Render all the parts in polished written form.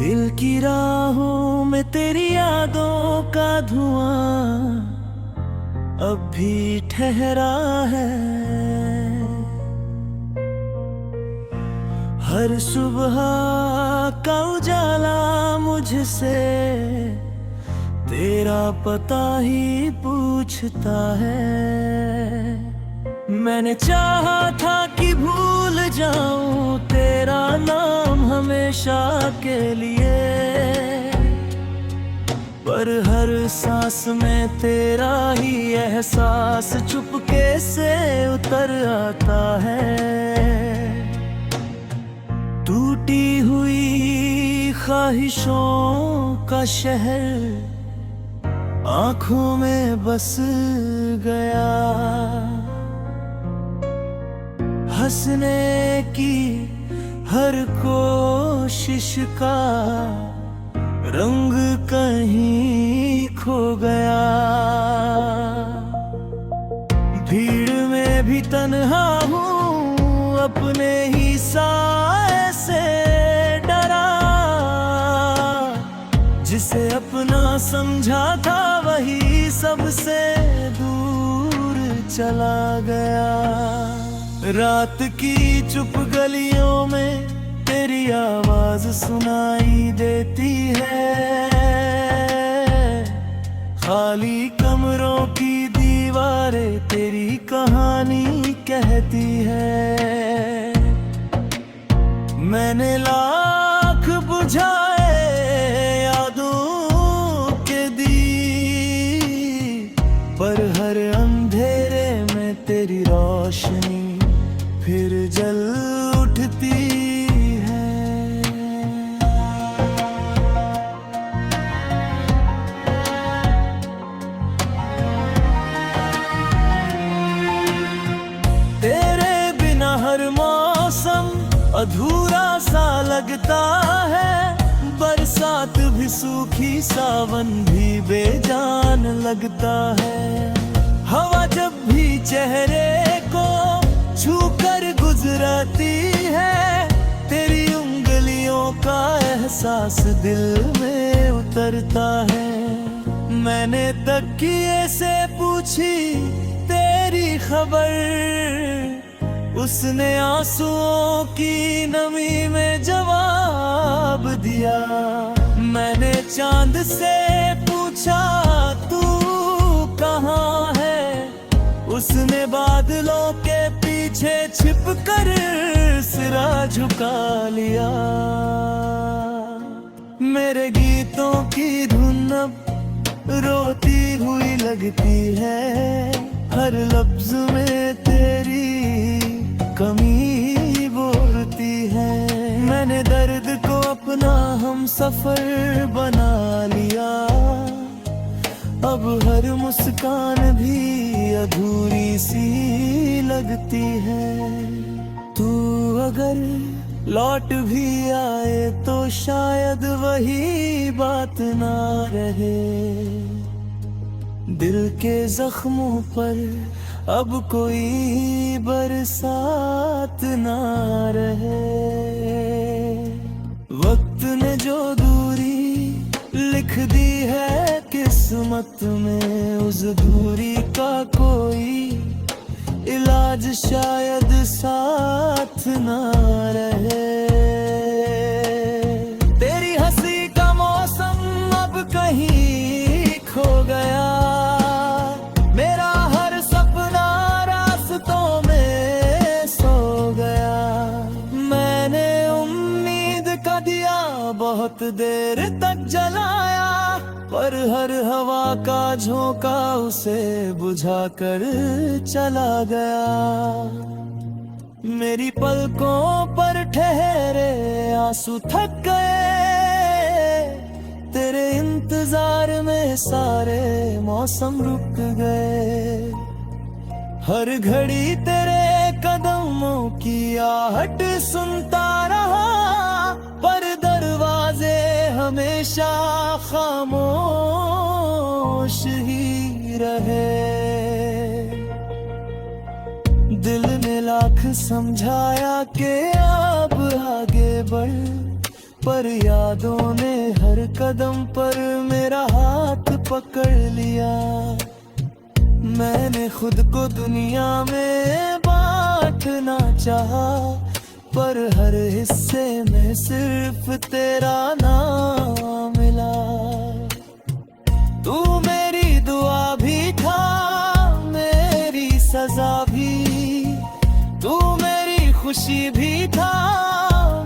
दिल की राहों में तेरी यादों का धुआं अब भी ठहरा है। हर सुबह का उजाला मुझसे तेरा पता ही पूछता है। मैंने चाहा था कि भूल जाऊं तेरा नाम हमेशा के लिए, पर हर सांस में तेरा ही एहसास चुपके से उतर आता है। टूटी हुई ख्वाहिशों का शहर आंखों में बस गया। हंसने की हर कोशिश का रंग कहीं खो गया। भीड़ में भी तन्हा हूँ, अपने ही साए से डरा। जिसे अपना समझा था वही सबसे दूर चला गया। रात की चुप गलियों में तेरी आवाज सुनाई देती है। खाली कमरों की दीवारें तेरी कहानी कहती है। मैंने लाख बुझाए यादों के दीप, पर हर अंधेरे में तेरी रोशनी फिर जल उठती है। तेरे बिना हर मौसम अधूरा सा लगता है। बरसात भी सूखी, सावन भी बेजान लगता है। हवा जब भी चेहरे को छूकर गुजरती है, तेरी उंगलियों का एहसास दिल में उतरता है। मैंने तकिए से पूछी तेरी खबर, उसने आंसुओं की नमी में जवाब दिया। मैंने चांद से पूछा तू कहाँ है, उसने बादलों के पीछे छिपकर सिरा झुका लिया। मेरे गीतों की धुन अब रोती हुई लगती है। हर लफ्ज में तेरी कमी बोलती है। मैंने दर्द को अपना हम सफर बना लिया। अब हर मुस्कान भी अधूरी सी लगती है। तू अगर लौट भी आए तो शायद वही बात ना रहे। दिल के जख्मों पर अब कोई बरसात ना रहे। वक्त ने जो दूरी लिख दी है किस्मत में, उस दूरी का कोई इलाज शायद साथ ना रहे। तेरी हंसी का मौसम अब कहीं खो गया। मेरा हर सपना रास्तों में सो गया। मैंने उम्मीद का दिया बहुत देर तक जलाया, पर हर हवा का झोंका उसे बुझा कर चला गया। मेरी पलकों पर ठहरे आंसू थक गए। तेरे इंतजार में सारे मौसम रुक गए। हर घड़ी तेरे कदमों की आहट सुनता रहा, पर दरवाजे हमेशा खामोश ही रहे। दिल ने लाख समझाया कि अब आगे बढ़, पर यादों ने हर कदम पर मेरा हाथ पकड़ लिया। मैंने खुद को दुनिया में बांटना चाहा, पर हर हिस्से में सिर्फ तेरा नाम मिला। तू मेरी दुआ भी था, मेरी सजा भी, तू मेरी खुशी भी था,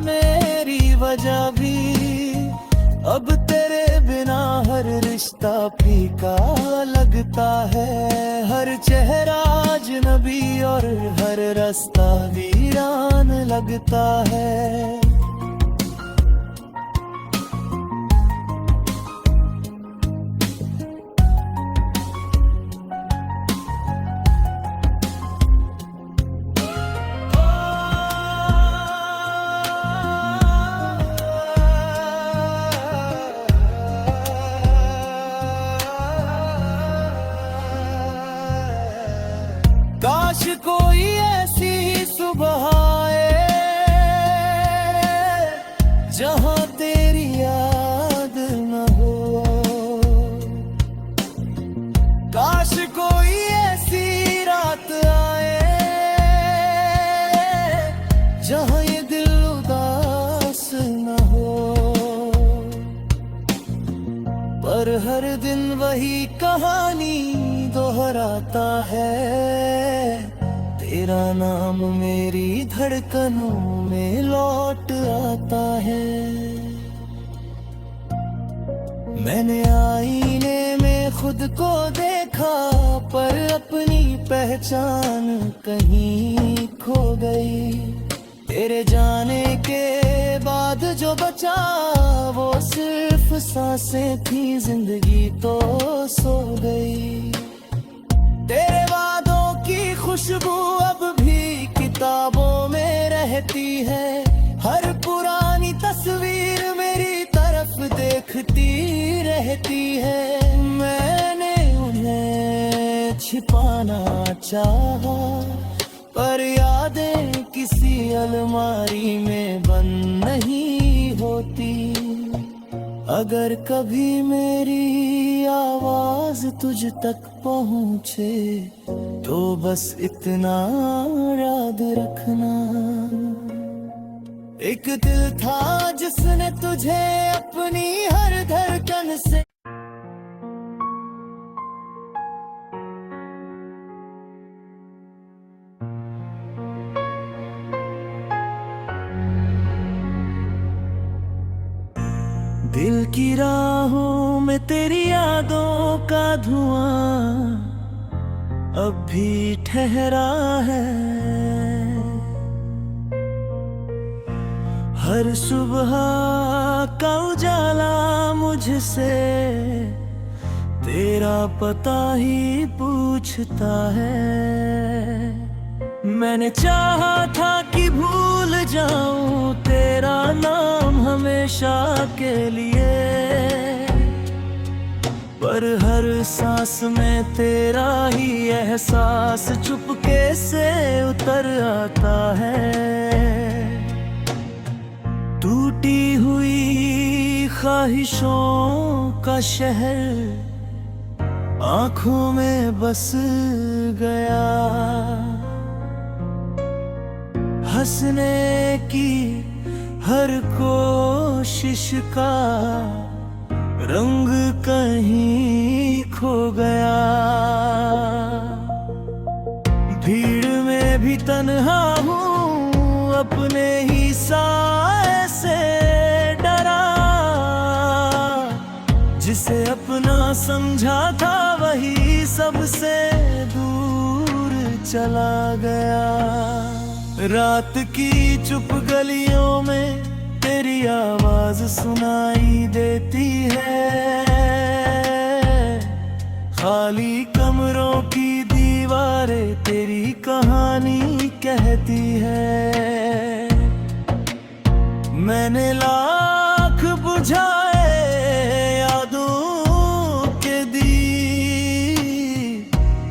मेरी वजह भी। अब तेरे बिना हर रिश्ता फीका लगता है, हर चेहरा अजनबी और हर रास्ता वीरान लगता है। काश कोई ऐसी सुबह आए जहां तेरी याद न हो। काश कोई ऐसी रात आए जहां ये दिल उदास न हो। पर हर दिन वही कहानी दोहराता है, तेरा नाम मेरी धड़कनों में लौट आता है। मैंने आईने में खुद को देखा, पर अपनी पहचान कहीं खो गई। तेरे जाने के बाद जो बचा वो सिर्फ सांसें थी, जिंदगी तो सो गई। तेरे वादों की खुशबू अब भी किताबों में रहती है, हर पुरानी तस्वीर मेरी तरफ देखती रहती है। मैंने उन्हें छिपाना चाहा, पर यादें किसी अलमारी में बंद नहीं होती। अगर कभी मेरी आवाज तुझ तक पहुँचे तो बस इतना याद रखना, एक दिल था जिसने तुझे अपनी हर धड़कन से। दिल की राहों में तेरी यादों का धुआं अब भी ठहरा है। हर सुबह का उजाला मुझसे तेरा पता ही पूछता है। मैंने चाहा था कि भूल जाऊं तेरा नाम हमेशा के लिए, पर हर सांस में तेरा ही एहसास चुपके से उतर आता है। टूटी हुई ख्वाहिशों का शहर आंखों में बस गया, हंसने की हर कोशिश का रंग कहीं खो गया। भीड़ में भी तन्हा हूँ, अपने ही साए से डरा। जिसे अपना समझा था वही सबसे दूर चला गया। रात की चुप गलियों में तेरी आवाज सुनाई देती है, खाली कमरों की दीवारें तेरी कहानी कहती है। मैंने लाख बुझाए यादों के दीप,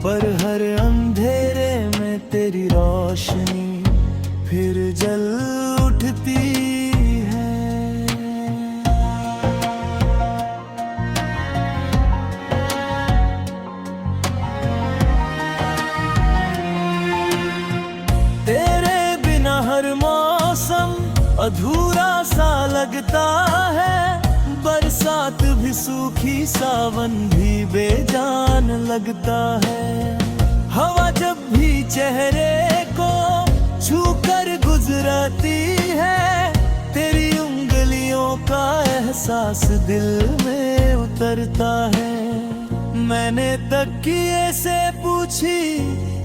पर हर अंधेरे में तेरी रोशनी फिर जल उठती है। अधूरा सा लगता है, बरसात भी सूखी, सावन भी बेजान लगता है। हवा जब भी चेहरे को छूकर गुजरती है, तेरी उंगलियों का एहसास दिल में उतरता है। मैंने तकिए से पूछी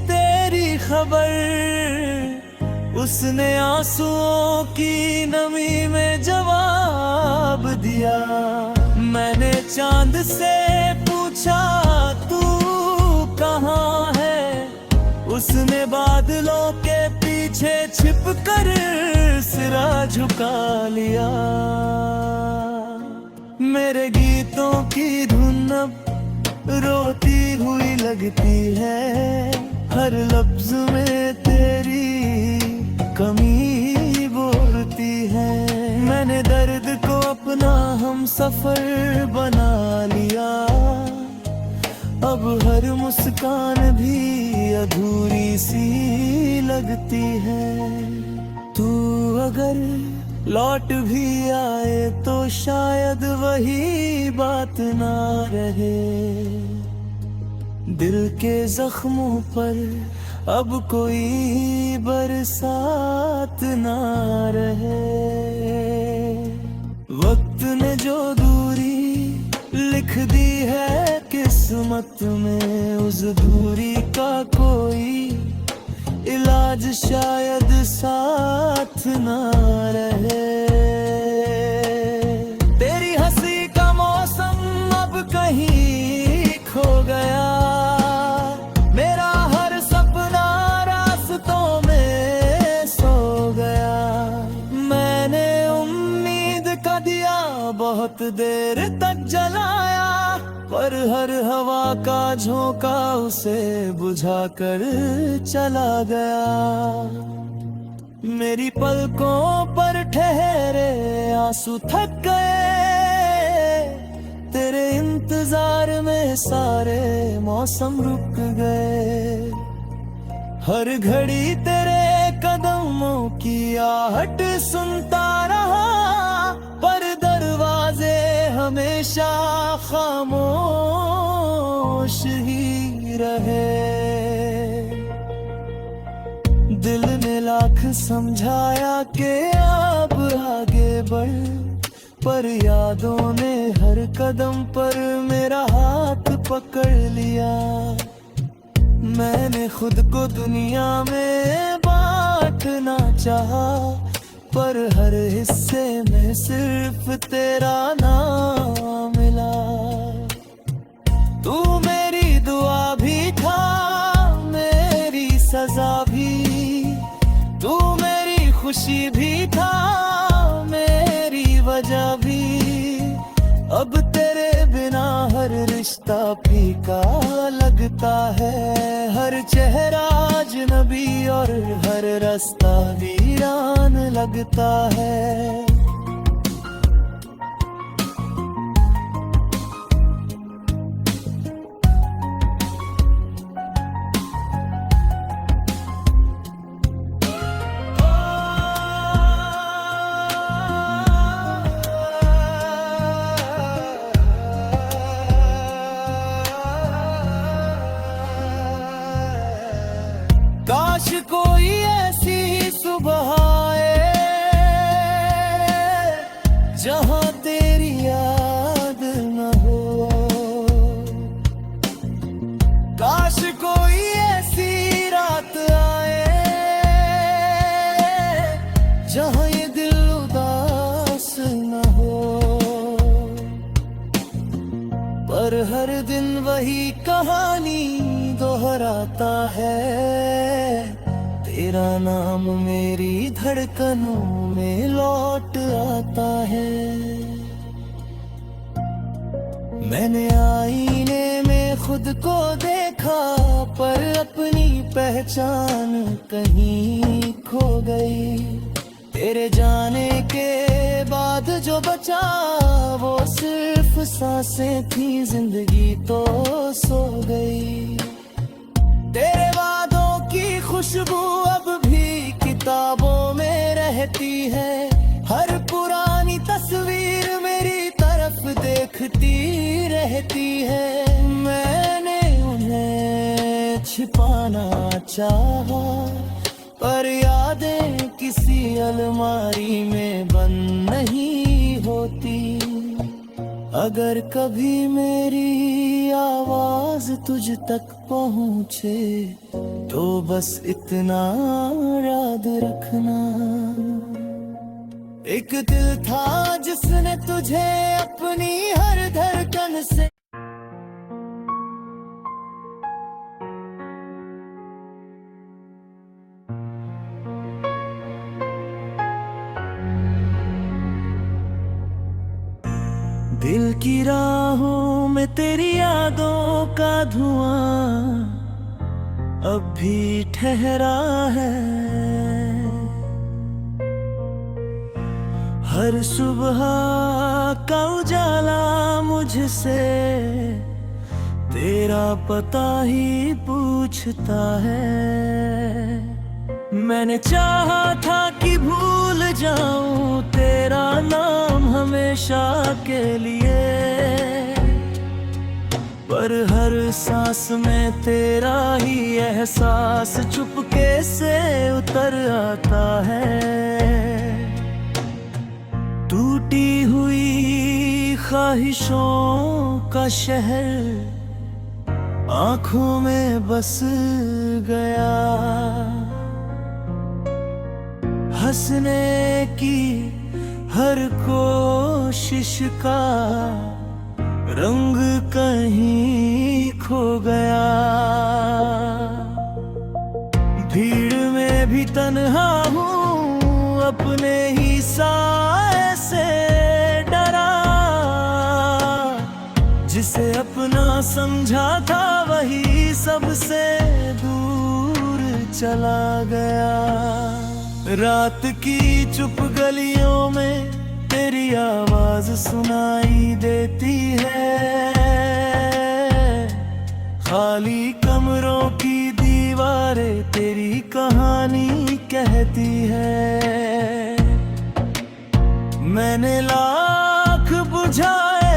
तेरी खबर, उसने आंसुओं की नमी में जवाब दिया। मैंने चांद से पूछा तू कहाँ है, उसने बादलों के पीछे छिपकर सिरा झुका लिया। मेरे गीतों की धुन अब रोती हुई लगती है, हर लफ्ज में तेरी कमी बोलती है। मैंने दर्द को अपना हम सफर बना लिया, अब हर मुस्कान भी अधूरी सी लगती है। तू अगर लौट भी आए तो शायद वही बात ना रहे, दिल के जख्मों पर अब कोई बरसात ना रहे। वक्त ने जो दूरी लिख दी है किस्मत में, उस दूरी का कोई इलाज शायद साथ ना रहे। तेरी हंसी का मौसम अब कहीं खो गया, मेरा हर सपना रास्तों में सो गया। मैंने उम्मीद का दिया बहुत देर तक जलाया, पर हर हवा का झोंका उसे बुझाकर चला गया। मेरी पलकों पर ठहरे आंसू थक गए, तेरे इंतजार में सारे मौसम रुक गए। हर घड़ी तेरे कदमों की आहट सुनता रहा, पर दरवाजे हमेशा खामोश ही रहे। दिल ने लाख समझाया कि अब आगे बढ़, पर यादों ने हर कदम पर मेरा हाथ पकड़ लिया। मैंने खुद को दुनिया में बांटना चाहा, पर हर हिस्से में सिर्फ तेरा नाम मिला। तू मेरी दुआ भी था, मेरी सजा भी, तू मेरी खुशी भी था, मेरी वजह भी। अब तेरे बिना हर रिश्ता फीका लगता है, हर चेहरा अजनबी और हर रास्ता वीरान लगता है। काश कोई ऐसी सुबह आए, जहां तेरी याद न हो। काश कोई ऐसी रात आए, जहां ये दिल उदास न हो। पर हर दिन वही कहानी दोहराता है, तेरा नाम मेरी धड़कनों में लौट आता है। मैंने आईने में खुद को देखा, पर अपनी पहचान कहीं खो गई। तेरे जाने के बाद जो बचा वो सिर्फ सांसें थी, जिंदगी तो सो गई। तेरे वादों की खुशबू अब भी किताबों में रहती है, रहती है। मैंने उन्हें छिपाना चाहा, पर यादें किसी अलमारी में बंद नहीं होती। अगर कभी मेरी आवाज तुझ तक पहुँचे, तो बस इतना याद रखना, एक दिल था जिसने तुझे अपनी हर धड़कन से। दिल की राहों में तेरी यादों का धुआं अब भी ठहरा है। हर सुबह का उजाला मुझसे तेरा पता ही पूछता है। मैंने चाहा था कि भूल जाऊं तेरा नाम हमेशा के लिए, पर हर सांस में तेरा ही एहसास चुपके से उतर आता है। टूटी हुई ख्वाहिशों का शहर आंखों में बस गया, हंसने की हर कोशिश का रंग कहीं खो गया। भीड़ में भी तन्हा हूँ, अपने ही साए से डरा। जिसे अपना समझा था वही सबसे दूर चला गया। रात की चुप गलियों में तेरी आवाज सुनाई देती है। खाली कमरों की दीवारें तेरी कहानी कहती है। मैंने लाख बुझाए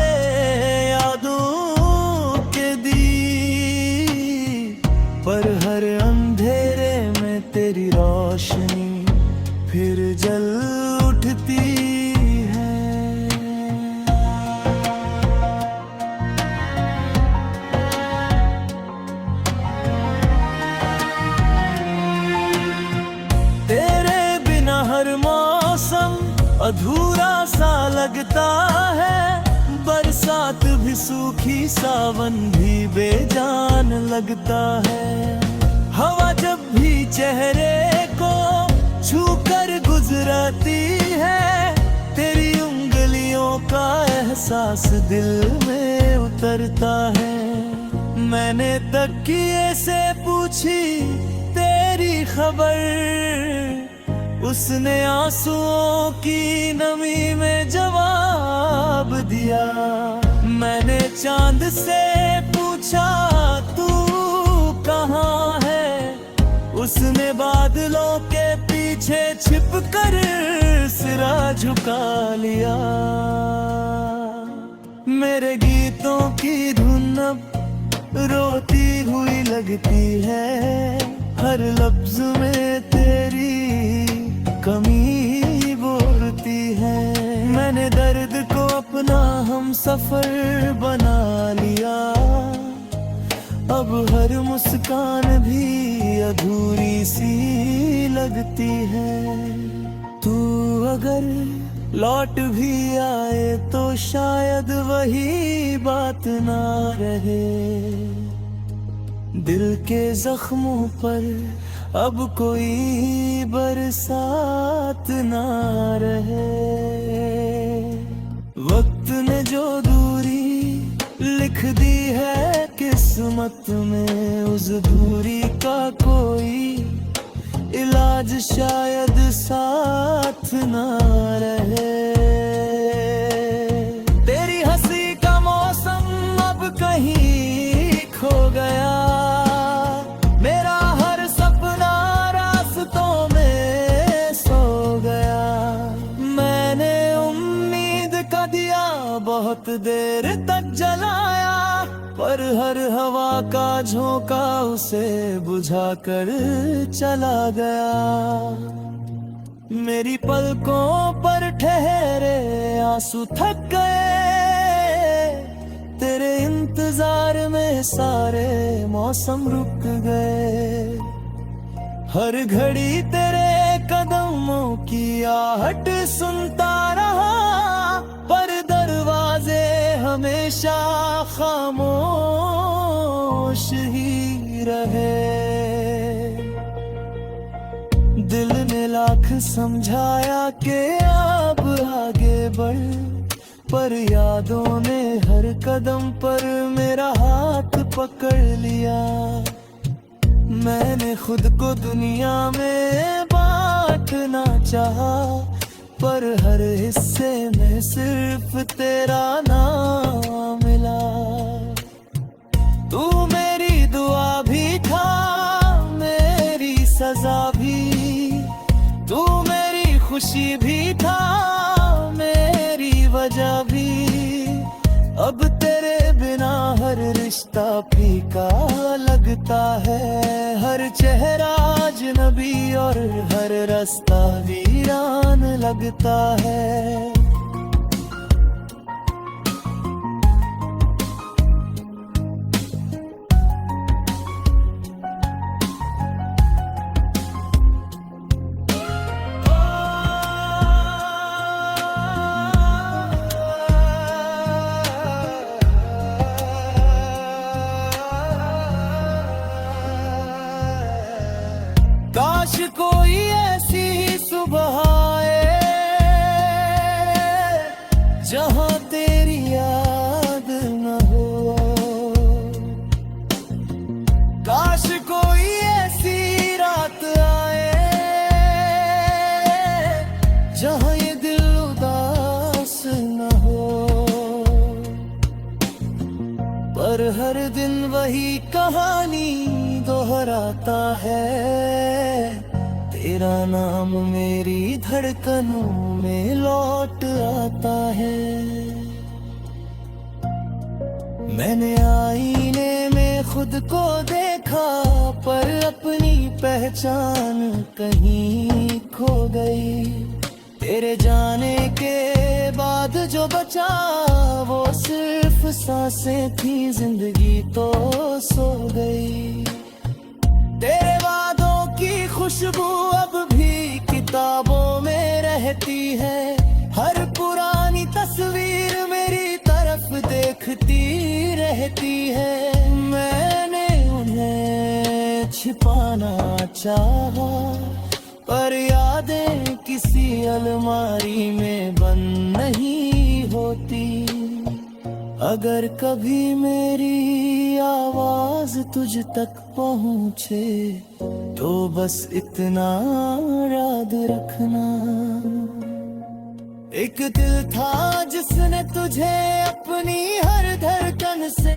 यादों के दीप, पर हर अंधेरे में तेरी रोशनी फिर जल उठती है। तेरे बिना हर मौसम अधूरा सा लगता है। बरसात भी सूखी, सावन भी बेजान लगता है। हवा जब भी चेहरे को छूकर गुजरती है, तेरी उंगलियों का एहसास दिल में उतरता है। मैंने तकिए से पूछी तेरी खबर, उसने आंसुओं की नमी में जवाब दिया। मैंने चांद से पूछा तू कहाँ है, उसने बादलों के पीछे छिपकर सिरा झुका लिया। मेरे गीतों की धुन अब रोती हुई लगती है। हर लफ्ज में तेरी कमी बोलती है। मैंने दर्द को अपना हम सफर बना लिया। अब हर मुस्कान भी अधूरी सी लगती है। तू अगर लौट भी आए तो शायद वही बात ना रहे। दिल के जख्मों पर अब कोई बरसात ना रहे। वक्त ने जो दूरी लिख दी है किस्मत में, उस दूरी का कोई इलाज शायद साथ ना रहे। तेरी हंसी का मौसम अब कहीं खो गया। मेरा हर सपना रास्तों में सो गया। मैंने उम्मीद का दिया बहुत देर तक जलाया। पर हर हवा का झोंका उसे बुझा कर चला गया। मेरी पलकों पर ठहरे आंसू थक गए, तेरे इंतजार में सारे मौसम रुक गए। हर घड़ी तेरे कदमों की आहट सुनता रहा, पर दरवाजे हमेशा खामोश ही रहे। दिल ने लाख समझाया कि अब आगे बढ़, पर यादों ने हर कदम पर मेरा हाथ पकड़ लिया। मैंने खुद को दुनिया में बांटना चाहा, पर हर हिस्से में सिर्फ तेरा नाम मिला। तू मेरी दुआ भी था, मेरी सजा भी, तू मेरी खुशी भी था, मेरी वजह भी। अब तेरे बिना हर रिश्ता फीका लगता है, हर चेहरा अजनबी और हर रास्ता वीरान लगता है। काश कोई ऐसी सुबह आए, जहां तेरी याद न हो। काश कोई ऐसी रात आए, जहां ये दिल उदास न हो। पर हर दिन वही कहानी दोहराता है, तेरा नाम मेरी धड़कनों में लौट आता है। मैंने आईने में खुद को देखा, पर अपनी पहचान कहीं खो गई। तेरे जाने के बाद जो बचा वो सिर्फ सांसें थी, जिंदगी तो सो गई। तेरे वादों की खुशबू अब भी किताबों में रहती है, हर पुरानी तस्वीर मेरी तरफ देखती रहती है। मैंने उन्हें छिपाना चाहा, पर यादें किसी अलमारी में बंद नहीं होती। अगर कभी मेरी आवाज तुझ तक पहुँचे, तो बस इतना याद रखना, एक दिल था जिसने तुझे अपनी हर धड़कन से।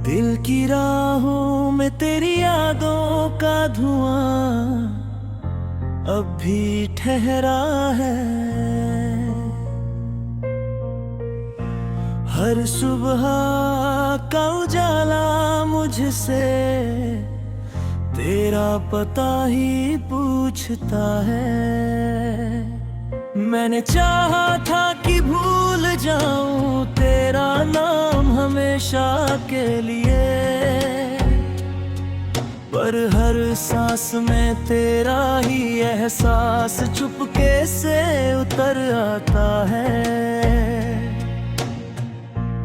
दिल की राहों में तेरी यादों का धुआं अब भी ठहरा है। हर सुबह का उजाला मुझसे तेरा पता ही पूछता है। मैंने चाहा था कि भूल जाऊं तेरा नाम हमेशा के लिए, पर हर सांस में तेरा ही एहसास चुपके से उतर आता है।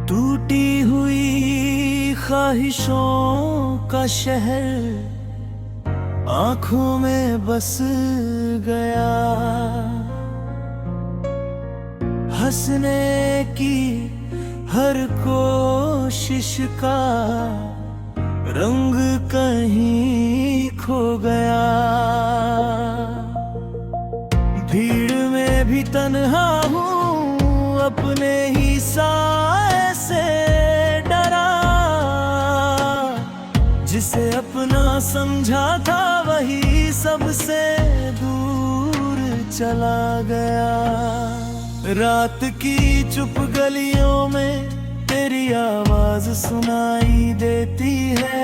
टूटी हुई ख्वाहिशों का शहर आँखों में बस गया, हंसने की हर कोशिश का रंग कहीं खो गया। भीड़ में भी तन्हा हूँ अपने ही साए से डरा, जिसे अपना समझा था वही सबसे दूर चला गया। रात की चुप गलियों में तेरी आवाज सुनाई देती है,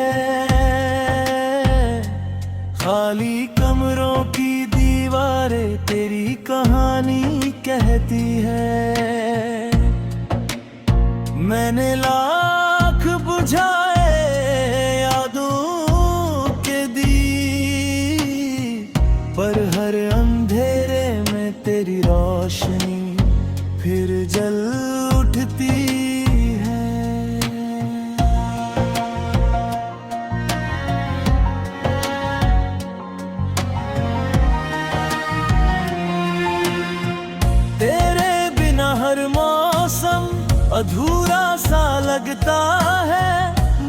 खाली कमरों की दीवारें तेरी कहानी कहती है। मैंने लाख बुझाए यादों के दीप, पर हर अंधेरे में तेरी रोशनी फिर जल उठती है। तेरे बिना हर मौसम अधूरा सा लगता है,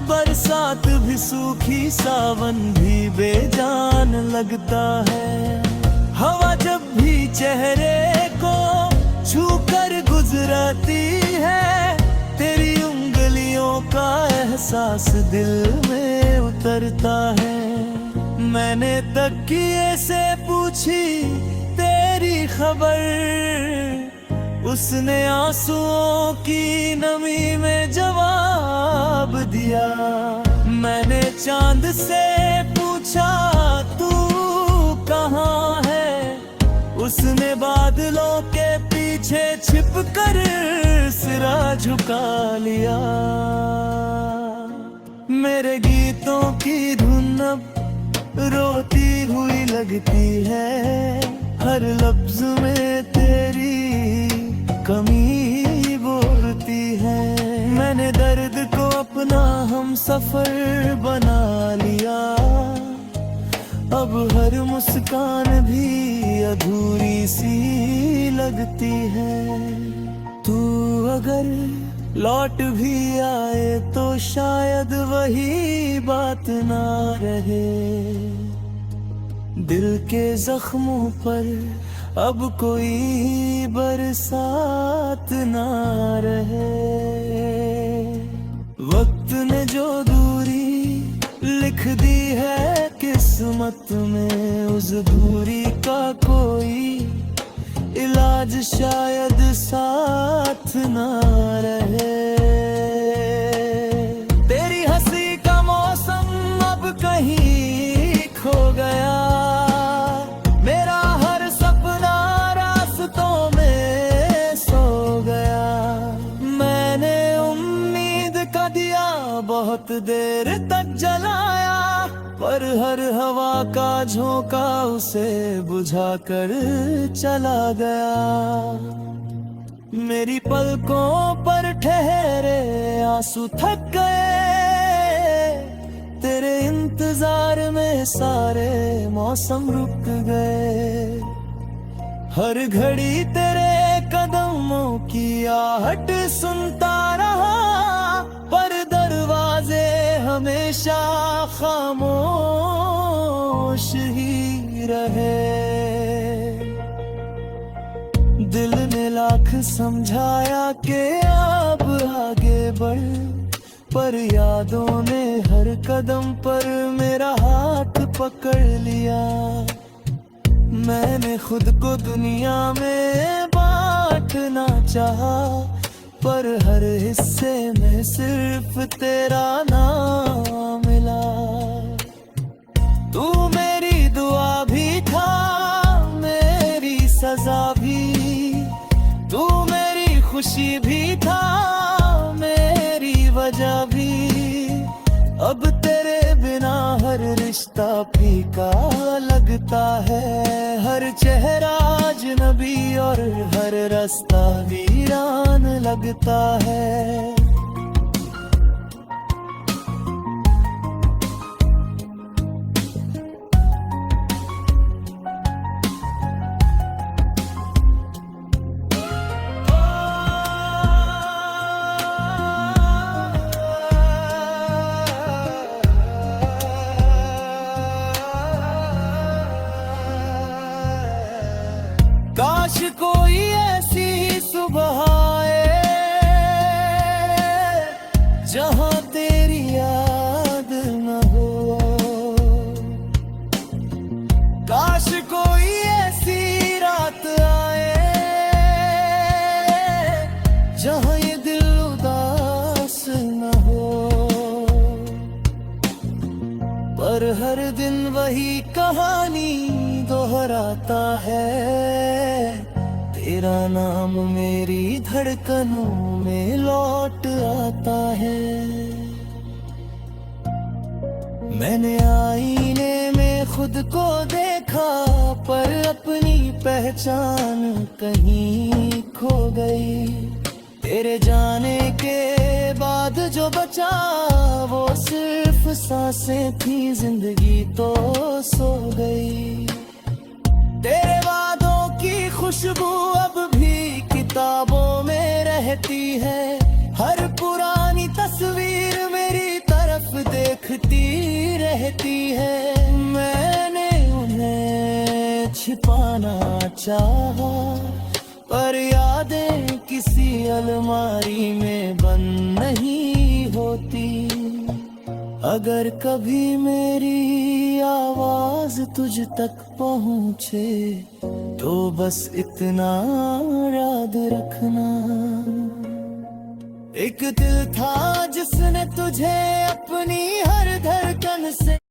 बरसात भी सूखी सावन भी बेजान लगता है। हवा जब भी चेहरे को छूकर गुजरती है, तेरी उंगलियों का एहसास दिल में उतरता है। मैंने तकिए से पूछी तेरी खबर, उसने आंसुओं की नमी में जवाब दिया। मैंने चांद से पूछा तू कहाँ है, उसने बादलों के पीछे छिपकर सिरा झुका लिया। मेरे गीतों की धुन अब रोती हुई लगती है, हर लफ्ज में तेरी कमी बोलती है। मैंने दर्द को अपना हम सफर बना लिया, अब हर मुस्कान भी अधूरी सी लगती है। तू अगर लौट भी आए तो शायद वही बात ना रहे, दिल के जख्मों पर अब कोई बरसात ना रहे। वक्त ने जो दूरी लिख दी है किस्मत में, उस दूरी का कोई इलाज शायद साथ ना रहे। तेरी हंसी का मौसम अब कहीं खो गया, मेरा हर सपना रास्तों में सो गया। मैंने उम्मीद का दिया बहुत देर तक जलाया, पर हर हवा का झोंका उसे बुझा कर चला गया। मेरी पलकों पर ठहरे आंसू थक गए, तेरे इंतजार में सारे मौसम रुक गए। हर घड़ी तेरे कदमों की आहट सुनता रहा, पर दरवाजे हमेशा खामोश ही रहे। दिल ने लाख समझाया कि अब आगे बढ़, पर यादों ने हर कदम पर मेरा हाथ पकड़ लिया। मैंने खुद को दुनिया में बांटना चाहा, पर हर हिस्से में सिर्फ तेरा नाम मिला। तू मेरी दुआ भी था, मेरी सजा भी, तू मेरी खुशी भी था, मेरी वजह भी। अब तेरे बिना हर रिश्ता फीका लगता है, हर चेहरा अजनबी और हर रास्ता वीरान लगता है। काश कोई ऐसी ही सुबह आए, पर हर दिन वही कहानी दोहराता है। तेरा नाम मेरी धड़कनों में लौट आता है। मैंने आईने में खुद को देखा, पर अपनी पहचान कहीं खो गई। तेरे जाने के बाद जो बचा वो सिर्फ सांसें थी, जिंदगी तो सो गई। तेरे वादों की खुशबू अब भी किताबों में रहती है। हर पुरानी तस्वीर मेरी तरफ देखती रहती है। मैंने उन्हें छिपाना चाहा, पर यादें किसी अलमारी में बंद नहीं होती। अगर कभी मेरी आवाज तुझ तक पहुंचे, तो बस इतना याद रखना, एक दिल था जिसने तुझे अपनी हर धड़कन से